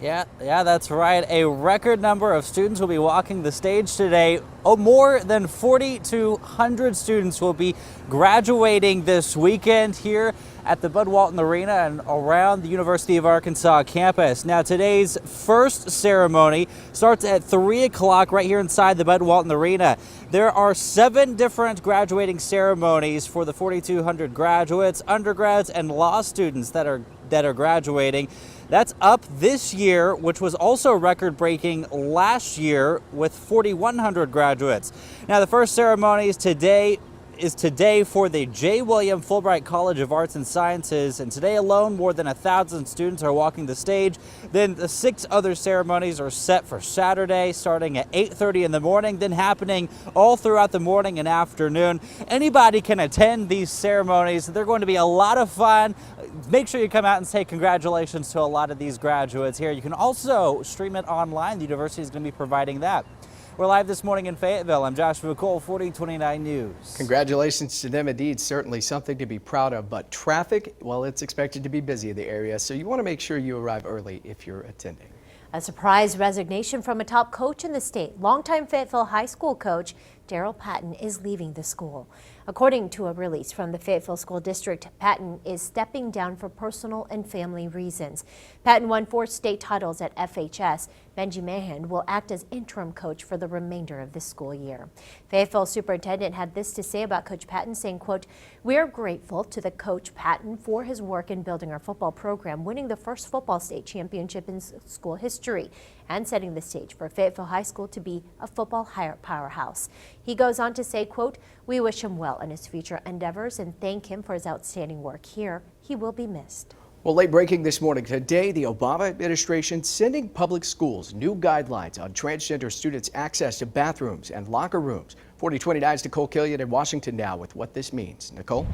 Yeah, that's right. A record number of students will be walking the stage today. Oh, more than 4,200 students will be graduating this weekend here at the Bud Walton Arena and around the University of Arkansas campus. Now, today's first ceremony starts at 3 o'clock right here inside the Bud Walton Arena. There are 7 different graduating ceremonies for the 4,200 graduates, undergrads, and law students that are graduating. That's up this year, which was also record-breaking last year with 4,100 graduates. Now, the first ceremony is today for the J. William Fulbright College of Arts and Sciences, and today alone more than 1,000 students are walking the stage. Then the 6 other ceremonies are set for Saturday, starting at 8:30 in the morning, then happening all throughout the morning and afternoon. Anybody can attend these ceremonies. They're going to be a lot of fun. Make sure you come out and say congratulations to a lot of these graduates here. You can also stream it online. The university is going to be providing that. We're live this morning in Fayetteville. I'm Joshua McCool, 4029 News. Congratulations to them indeed. Certainly something to be proud of. But traffic, well, it's expected to be busy in the area, so you want to make sure you arrive early if you're attending. A surprise resignation from a top coach in the state. Longtime Fayetteville High School coach Daryl Patton is leaving the school. According to a release from the Fayetteville School District, Patton is stepping down for personal and family reasons. Patton won 4 state titles at FHS. Benji Mahan will act as interim coach for the remainder of this school year. Fayetteville superintendent had this to say about Coach Patton, saying, quote, "We are grateful to the Coach Patton for his work in building our football program, winning the first football state championship in school history, and setting the stage for Fayetteville High School to be a football powerhouse." He goes on to say, quote, "We wish him well in his future endeavors and thank him for his outstanding work here. He will be missed." Well, late breaking this morning. Today, the Obama administration sending public schools new guidelines on transgender students' access to bathrooms and locker rooms. 4029's Nicole Killian in Washington now with what this means. Nicole?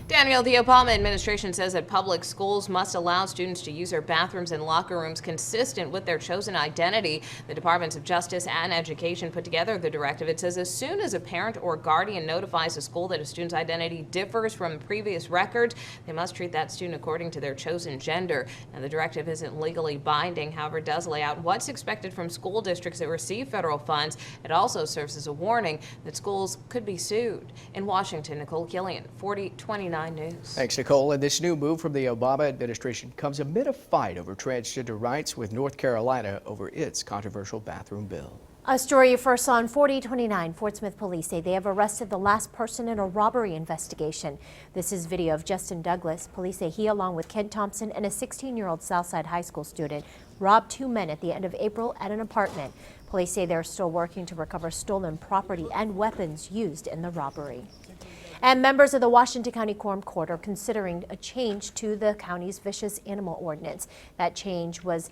Daniel, the Obama administration says that public schools must allow students to use their bathrooms and locker rooms consistent with their chosen identity. The Departments of Justice and Education put together the directive. It says as soon as a parent or guardian notifies a school that a student's identity differs from previous records, they must treat that student according to their chosen gender. Now, the directive isn't legally binding, however, it does lay out what's expected from school districts that receive federal funds. It also serves as a warning that schools could be sued. In Washington, Nicole Killian, 4029 News. Thanks, Nicole. And this new move from the Obama administration comes amid a fight over transgender rights with North Carolina over its controversial bathroom bill. A story you first saw on 4029. Fort Smith police say they have arrested the last person in a robbery investigation. This is video of Justin Douglas. Police say he, along with Kent Thompson and a 16-year-old Southside High School student, robbed 2 men at the end of April at an apartment. Police say they're still working to recover stolen property and weapons used in the robbery. And members of the Washington County Quorum Court are considering a change to the county's vicious animal ordinance. That change was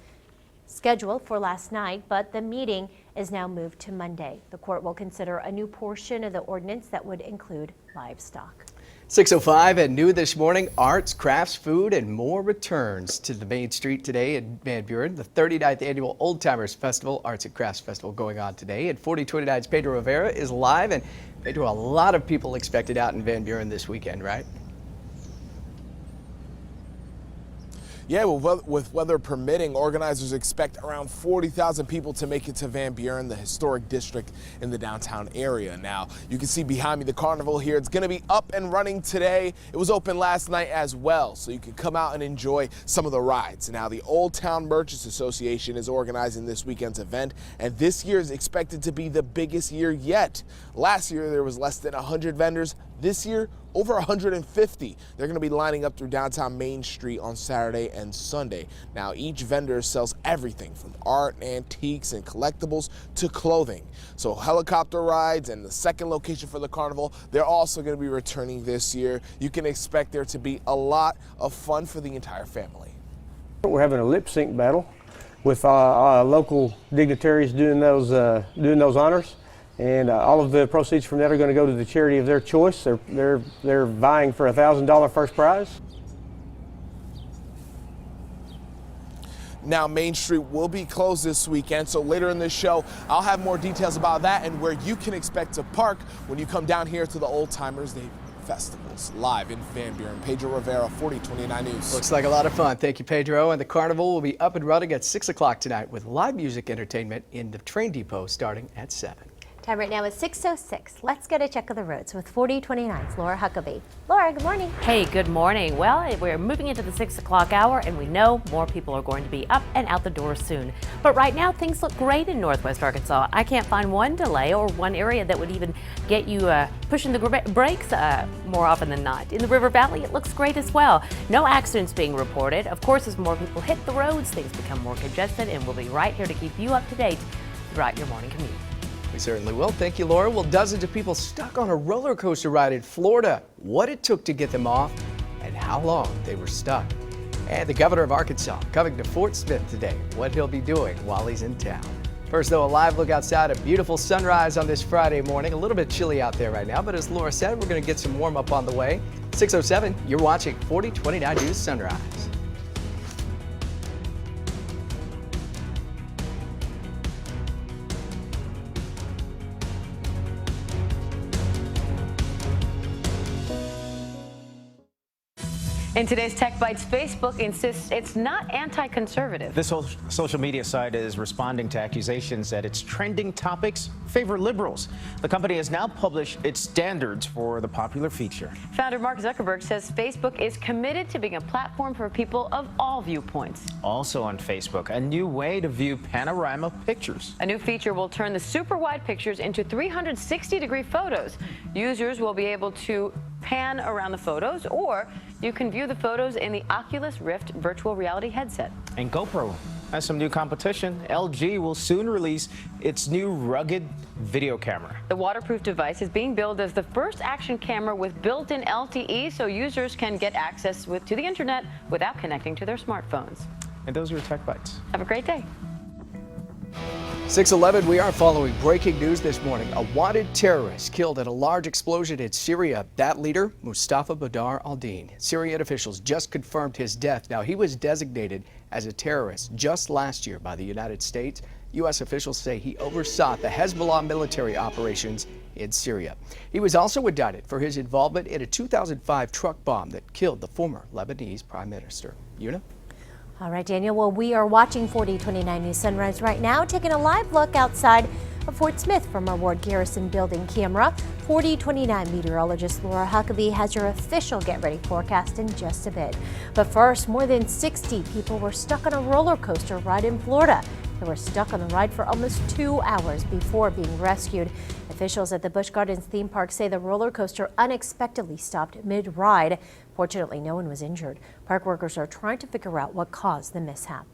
scheduled for last night, but the meeting is now moved to Monday. The court will consider a new portion of the ordinance that would include livestock. 6:05 and new this morning, arts, crafts, food, and more returns to the main street today in Van Buren. The 39th annual Old Timers Festival, Arts and Crafts Festival going on today. And 4029's Pedro Rivera is live. And Pedro, a lot of people expected out in Van Buren this weekend, right? Yeah, well, with weather permitting, organizers expect around 40,000 people to make it to Van Buren, the historic district in the downtown area. Now, you can see behind me the carnival here. It's going to be up and running today. It was open last night as well, so you can come out and enjoy some of the rides. Now, the Old Town Merchants Association is organizing this weekend's event, and this year is expected to be the biggest year yet. Last year, there was less than 100 vendors. This year, over 150. They're going to be lining up through downtown Main Street on Saturday and Sunday. Now, each vendor sells everything from art, antiques, and collectibles to clothing. So helicopter rides and the second location for the carnival, they're also going to be returning this year. You can expect there to be a lot of fun for the entire family. We're having a lip sync battle with local dignitaries doing those honors. And all of the proceeds from that are going to go to the charity of their choice. They're vying for a $1,000 first prize. Now, Main Street will be closed this weekend, so later in this show, I'll have more details about that and where you can expect to park when you come down here to the Old Timers festivals. Live in Van Buren, Pedro Rivera, 4029 News. Looks like a lot of fun. Thank you, Pedro. And the carnival will be up and running at 6 o'clock tonight with live music entertainment in the train depot starting at 7. Time right now is 6:06. Let's get a check of the roads with 4029's Laura Huckabee. Laura, good morning. Hey, good morning. Well, we're moving into the 6 o'clock hour, and we know more people are going to be up and out the door soon. But right now, things look great in Northwest Arkansas. I can't find one delay or one area that would even get you pushing the brakes more often than not. In the River Valley, it looks great as well. No accidents being reported. Of course, as more people hit the roads, things become more congested, and we'll be right here to keep you up to date throughout your morning commute. We certainly will. Thank you, Laura. Well, dozens of people stuck on a roller coaster ride in Florida, what it took to get them off, and how long they were stuck. And the governor of Arkansas coming to Fort Smith today, what he'll be doing while he's in town. First, though, a live look outside, a beautiful sunrise on this Friday morning. A little bit chilly out there right now, but as Laura said, we're going to get some warm up on the way. 6:07, you're watching 4029 News Sunrise. In today's Tech Bites, Facebook insists it's not anti-conservative. This social media site is responding to accusations that its trending topics favor liberals. The company has now published its standards for the popular feature. Founder Mark Zuckerberg says Facebook is committed to being a platform for people of all viewpoints. Also on Facebook, a new way to view panorama pictures. A new feature will turn the super wide pictures into 360-degree photos. Users will be able to pan around the photos, or you can view the photos in the Oculus Rift virtual reality headset. And GoPro has some new competition. LG will soon release its new rugged video camera. The waterproof device is being billed as the first action camera with built-in LTE, so users can get access to the internet without connecting to their smartphones. And those are your Tech Bites. Have a great day. 6:11, we are following breaking news this morning. A wanted terrorist killed at a large explosion in Syria. That leader, Mustafa Badr al-Din. Syrian officials just confirmed his death. Now, he was designated as a terrorist just last year by the United States. U.S. officials say he oversaw the Hezbollah military operations in Syria. He was also indicted for his involvement in a 2005 truck bomb that killed the former Lebanese prime minister. Una? All right, Daniel. Well, we are watching 4029 News Sunrise right now, taking a live look outside of Fort Smith from our Ward Garrison building camera. 4029 meteorologist Laura Huckabee has your official Get Ready forecast in just a bit. But first, more than 60 people were stuck on a roller coaster ride in Florida. They were stuck on the ride for almost 2 hours before being rescued. Officials at the Busch Gardens theme park say the roller coaster unexpectedly stopped mid-ride. Fortunately, no one was injured. Park workers are trying to figure out what caused the mishap.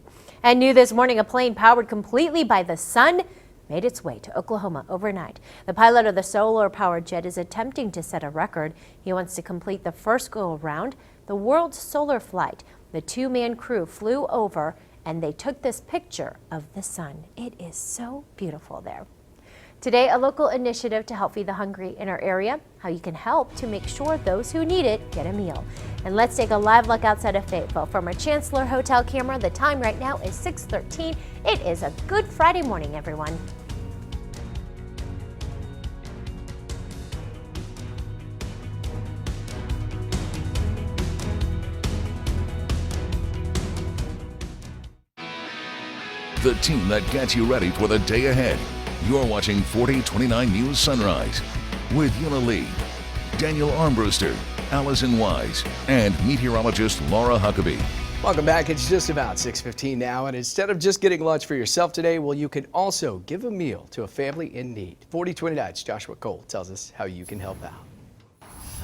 And new this morning, a plane powered completely by the sun made its way to Oklahoma overnight. The pilot of the solar-powered jet is attempting to set a record. He wants to complete the first go-around, the world's solar flight. The two-man crew flew over and they took this picture of the sun. It is so beautiful there. Today, a local initiative to help feed the hungry in our area, how you can help to make sure those who need it get a meal. And let's take a live look outside of Fayetteville from our Chancellor Hotel camera. The time right now is 6:13. It is a good Friday morning, everyone. The team that gets you ready for the day ahead. You're watching 4029 News Sunrise with Una Lee, Daniel Armbruster, Allison Wise, and meteorologist Laura Huckabee. Welcome back. It's just about 6:15 now, and instead of just getting lunch for yourself today, well, you can also give a meal to a family in need. 4029's Joshua Cole tells us how you can help out.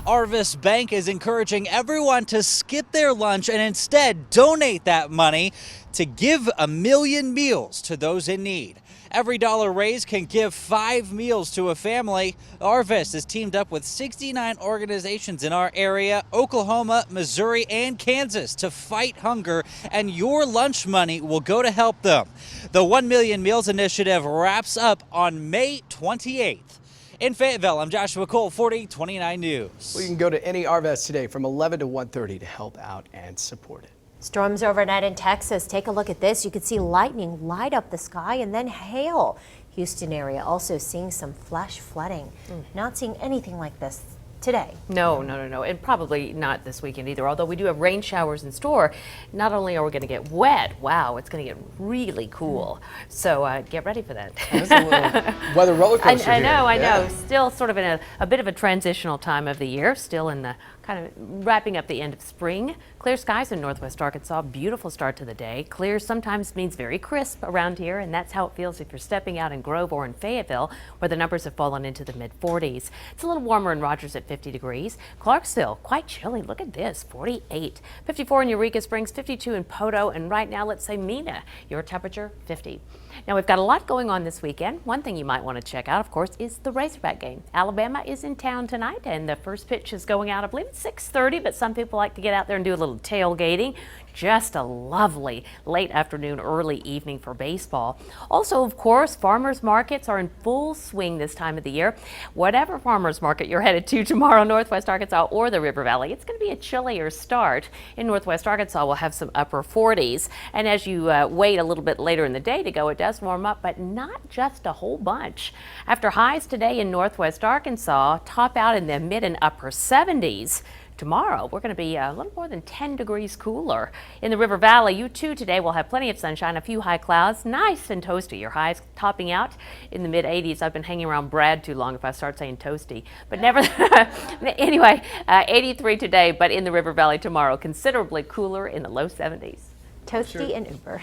Arvis Bank is encouraging everyone to skip their lunch and instead donate that money to give 1 million meals to those in need. Every dollar raised can give 5 meals to a family. Arvis has teamed up with 69 organizations in our area, Oklahoma, Missouri, and Kansas to fight hunger, and your lunch money will go to help them. The 1 Million Meals Initiative wraps up on May 28th. In Fayetteville, I'm Joshua Cole, 4029 News. We can go to any Arvis today from 11 to 1:30 to help out and support it. Storms overnight in Texas. Take a look at this. You can see lightning light up the sky and then hail. Houston area also seeing some flash flooding. Not seeing anything like this today. No, and probably not this weekend either, although we do have rain showers in store. Not only are we going to get wet, wow, it's going to get really cool. So get ready for that. That's a little weather roller coaster I know. Yeah. Still sort of in a bit of a transitional time of the year, still in the kind of wrapping up the end of spring. Clear skies in northwest Arkansas, beautiful start to the day. Clear sometimes means very crisp around here, and that's how it feels if you're stepping out in Grove or in Fayetteville, where the numbers have fallen into the mid-40s. It's a little warmer in Rogers at 50 degrees. Clarksville, quite chilly. Look at this, 48. 54 in Eureka Springs, 52 in Poto, and right now, let's say Mena, your temperature 50. Now, we've got a lot going on this weekend. One thing you might want to check out, of course, is the Razorback game. Alabama is in town tonight, and the first pitch is going out, I believe it's 6:30, but some people like to get out there and do a little tailgating. Just a lovely late afternoon, early evening for baseball. Also, of course, farmers markets are in full swing this time of the year. Whatever farmers market you're headed to tomorrow, northwest Arkansas or the River Valley, it's going to be a chillier start. In northwest Arkansas, we'll have some upper 40s. And as you wait a little bit later in the day to go, it does warm up, but not just a whole bunch. After highs today in northwest Arkansas top out in the mid and upper 70s. Tomorrow, we're going to be a little more than 10 degrees cooler. In the River Valley, you too today will have plenty of sunshine, a few high clouds, nice and toasty. Your highs topping out in the mid 80s. I've been hanging around Brad too long if I start saying toasty. But never, anyway, 83 today, but in the River Valley tomorrow, considerably cooler in the low 70s. Toasty and Uber.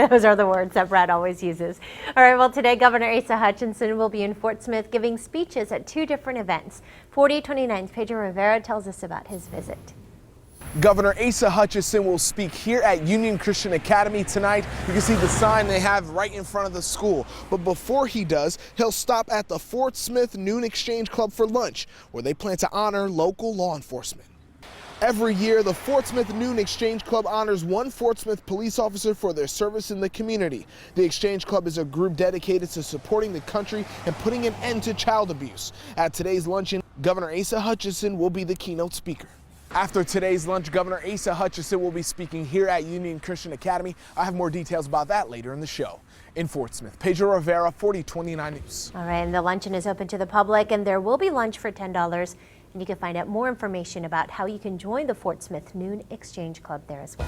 Those are the words that Brad always uses. All right, well, today Governor Asa Hutchinson will be in Fort Smith giving speeches at two different events. 4029's Pedro Rivera tells us about his visit. Governor Asa Hutchinson will speak here at Union Christian Academy tonight. You can see the sign they have right in front of the school. But before he does, he'll stop at the Fort Smith Noon Exchange Club for lunch, where they plan to honor local law enforcement. Every year, the Fort Smith Noon Exchange Club honors one Fort Smith police officer for their service in the community. The Exchange Club is a group dedicated to supporting the country and putting an end to child abuse. At today's luncheon, Governor Asa Hutchinson will be the keynote speaker. After today's lunch, Governor Asa Hutchinson will be speaking here at Union Christian Academy. I have more details about that later in the show. In Fort Smith, Pedro Rivera, 4029 News. All right, and the luncheon is open to the public, and there will be lunch for $10. And you can find out more information about how you can join the Fort Smith Noon Exchange Club there as well.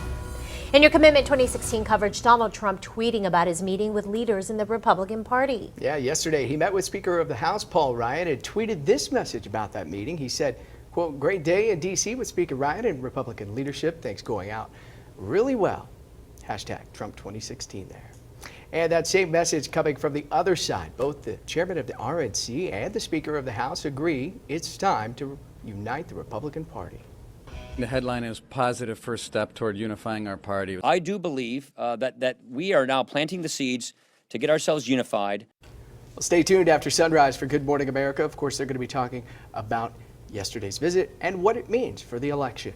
In your Commitment 2016 coverage, Donald Trump tweeting about his meeting with leaders in the Republican Party. Yeah, yesterday he met with Speaker of the House Paul Ryan and tweeted this message about that meeting. He said, quote, "Great day in D.C. with Speaker Ryan and Republican leadership. Things going out really well. Hashtag Trump 2016 there." And that same message coming from the other side. Both the chairman of the RNC and the Speaker of the House agree it's time to unite the Republican Party. The headline is "Positive First Step Toward Unifying Our Party." I do believe that we are now planting the seeds to get ourselves unified. Well, stay tuned after sunrise for Good Morning America. Of course, they're going to be talking about yesterday's visit and what it means for the election.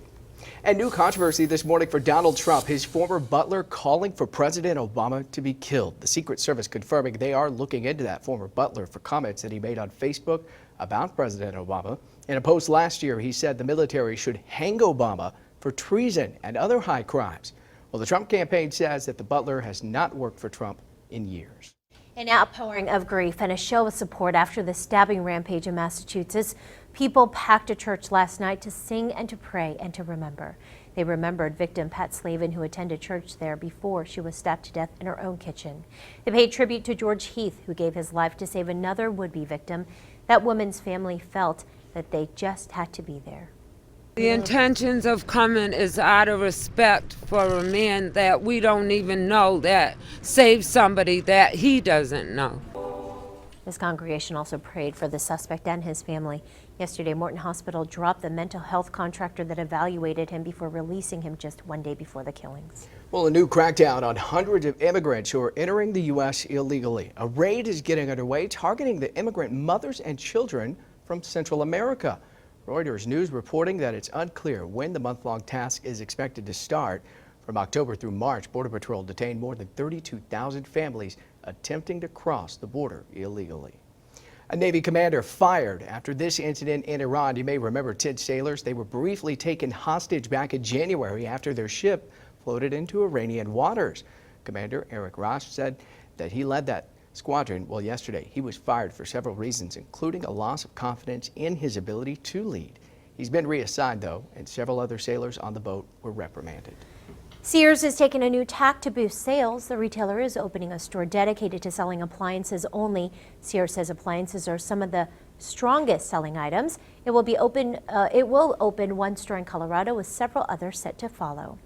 And new controversy this morning for Donald Trump, his former butler calling for President Obama to be killed. The Secret Service confirming they are looking into that former butler for comments that he made on Facebook about President Obama. In a post last year, he said the military should hang Obama for treason and other high crimes. Well, the Trump campaign says that the butler has not worked for Trump in years. An outpouring of grief and a show of support after the stabbing rampage in Massachusetts. People packed a church last night to sing and to pray and to remember. They remembered victim Pat Slavin, who attended church there before she was stabbed to death in her own kitchen. They paid tribute to George Heath, who gave his life to save another would-be victim. That woman's family felt that they just had to be there. The intentions of coming is out of respect for a man that we don't even know, that saved somebody that he doesn't know. This congregation also prayed for the suspect and his family. Yesterday, Morton Hospital dropped the mental health contractor that evaluated him before releasing him just one day before the killings. Well, a new crackdown on hundreds of immigrants who are entering the U.S. illegally. A raid is getting underway, targeting the immigrant mothers and children from Central America. Reuters News reporting that it's unclear when the month-long task is expected to start. From October through March, Border Patrol detained more than 32,000 families attempting to cross the border illegally. A Navy commander fired after this incident in Iran. You may remember 10 sailors. They were briefly taken hostage back in January after their ship floated into Iranian waters. Commander Eric Ross said that he led that Squadron, well, yesterday he was fired for several reasons, including a loss of confidence in his ability to lead. He's been reassigned, though, and several other sailors on the boat were reprimanded. Sears is taking a new tack to boost sales. The retailer is opening a store dedicated to selling appliances only. Sears says appliances are some of the strongest selling items. It will open one store in Colorado with several others set to follow.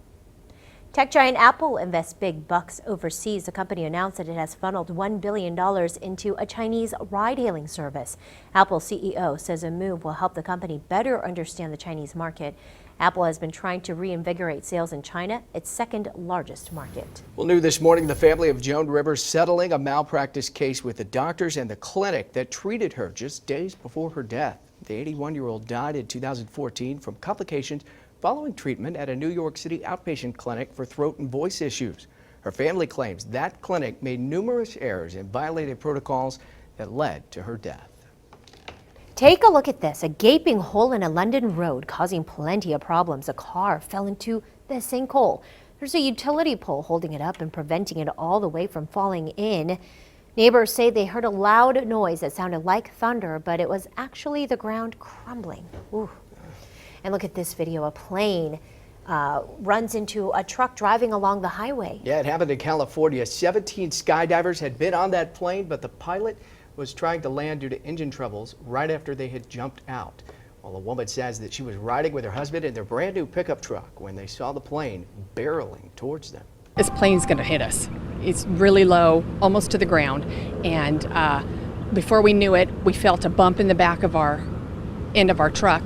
Tech giant Apple invests big bucks overseas. The company announced that it has funneled $1 billion into a Chinese ride-hailing service. Apple CEO says a move will help the company better understand the Chinese market. Apple has been trying to reinvigorate sales in China, its second largest market. Well, new this morning, the family of Joan Rivers settling a malpractice case with the doctors and the clinic that treated her just days before her death. The 81-year-old died in 2014 from complications following treatment at a New York City outpatient clinic for throat and voice issues. Her family claims that clinic made numerous errors and violated protocols that led to her death. Take a look at this, a gaping hole in a London road causing plenty of problems. A car fell into the sinkhole. There's a utility pole holding it up and preventing it all the way from falling in. Neighbors say they heard a loud noise that sounded like thunder, but it was actually the ground crumbling. Ooh. And look at this video. A plane runs into a truck driving along the highway. Yeah, it happened in California. 17 skydivers had been on that plane, but the pilot was trying to land due to engine troubles right after they had jumped out. Well, a woman says that she was riding with her husband in their brand new pickup truck when they saw the plane barreling towards them. This plane's going to hit us. It's really low, almost to the ground, and before we knew it, we felt a bump in the back of our end of our truck.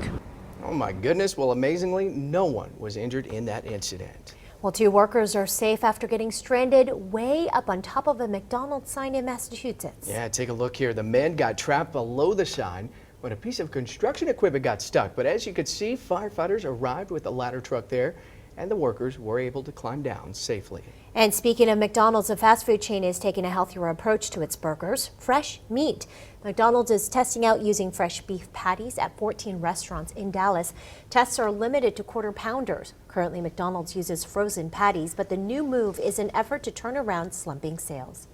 Oh my goodness. Well, amazingly, no one was injured in that incident. Well, 2 workers are safe after getting stranded way up on top of a McDonald's sign in Massachusetts. Yeah, take a look here. The men got trapped below the sign when a piece of construction equipment got stuck. But as you could see, firefighters arrived with a ladder truck there, and the workers were able to climb down safely. And speaking of McDonald's, a fast food chain is taking a healthier approach to its burgers. Fresh meat. McDonald's is testing out using fresh beef patties at 14 restaurants in Dallas. Tests are limited to quarter pounders. Currently, McDonald's uses frozen patties, but the new move is an effort to turn around slumping sales.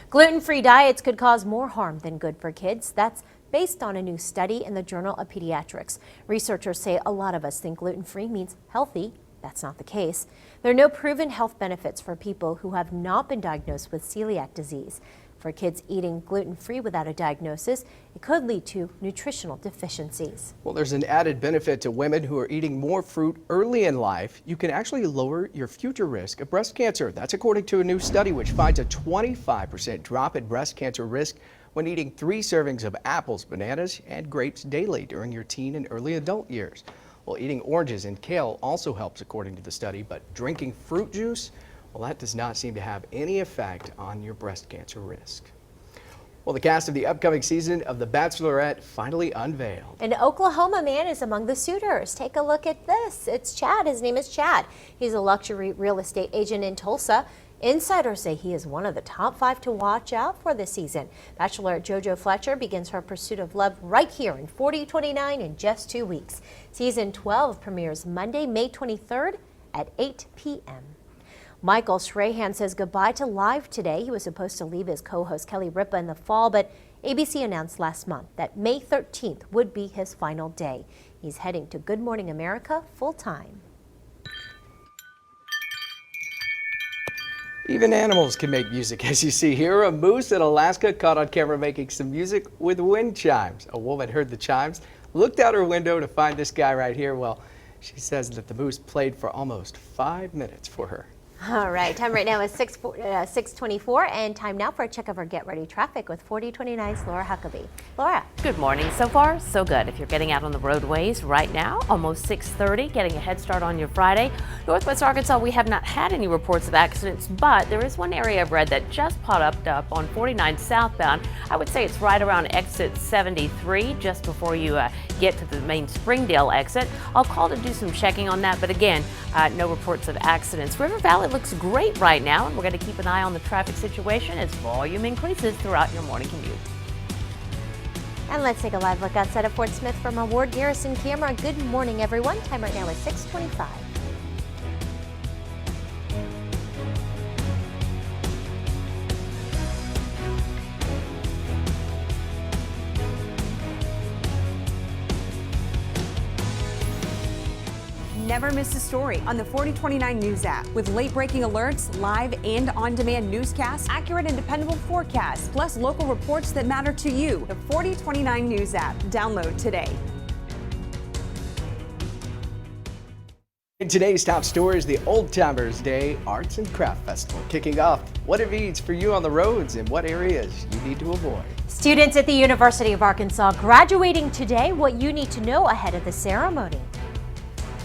Gluten-free diets could cause more harm than good for kids. That's based on a new study in the Journal of Pediatrics. Researchers say a lot of us think gluten-free means healthy. That's not the case. There are no proven health benefits for people who have not been diagnosed with celiac disease. For kids eating gluten-free without a diagnosis, it could lead to nutritional deficiencies. Well, there's an added benefit to women who are eating more fruit early in life. You can actually lower your future risk of breast cancer. That's according to a new study which finds a 25% drop in breast cancer risk when eating 3 servings of apples, bananas, and grapes daily during your teen and early adult years. Well, eating oranges and kale also helps according to the study, but drinking fruit juice, well, that does not seem to have any effect on your breast cancer risk. Well, the cast of the upcoming season of The Bachelorette finally unveiled. An Oklahoma man is among the suitors. Take a look at this. It's Chad. His name is Chad. He's a luxury real estate agent in Tulsa. Insiders say he is one of the top 5 to watch out for this season. Bachelorette JoJo Fletcher begins her pursuit of love right here in 4029 in just 2 weeks. Season 12 premieres Monday, May 23rd at 8 p.m. Michael Strahan says goodbye to Live today. He was supposed to leave his co-host Kelly Ripa in the fall, but ABC announced last month that May 13th would be his final day. He's heading to Good Morning America full-time. Even animals can make music, as you see here. A moose in Alaska caught on camera making some music with wind chimes. A woman heard the chimes, looked out her window to find this guy right here. Well, she says that the moose played for almost 5 minutes for her. All right, time right now is 6:24, and time now for a check of our Get Ready traffic with 4029's Laura Huckabee. Laura. Good morning. So far, so good. If you're getting out on the roadways right now, almost 6:30, getting a head start on your Friday. Northwest Arkansas, we have not had any reports of accidents, but there is one area of red that just popped up on 49 southbound. I would say it's right around exit 73, just before you get to the main Springdale exit. I'll call to do some checking on that, but again, no reports of accidents. River Valley looks great right now, and we're going to keep an eye on the traffic situation as volume increases throughout your morning commute. And let's take a live look outside of Fort Smith from a Ward Garrison camera. Good morning, everyone. Time right now is 6:25. Never miss a story on the 4029 News app with late-breaking alerts, live and on-demand newscasts, accurate and dependable forecasts, plus local reports that matter to you. The 4029 News app. Download today. In today's top stories, the Old Timers Day Arts and Craft Festival kicking off. What it means for you on the roads and what areas you need to avoid. Students at the University of Arkansas graduating today. What you need to know ahead of the ceremony.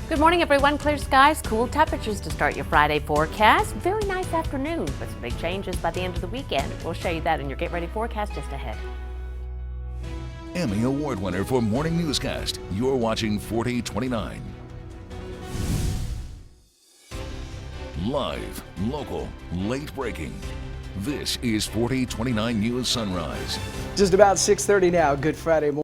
Good morning, everyone. Clear skies, cool temperatures to start your Friday forecast. Very nice afternoon, but some big changes by the end of the weekend. We'll show you that in your Get Ready forecast just ahead. Emmy Award winner for Morning Newscast. You're watching 4029. Live, local, late breaking. This is 4029 News Sunrise. Just about 6:30 now. Good Friday morning.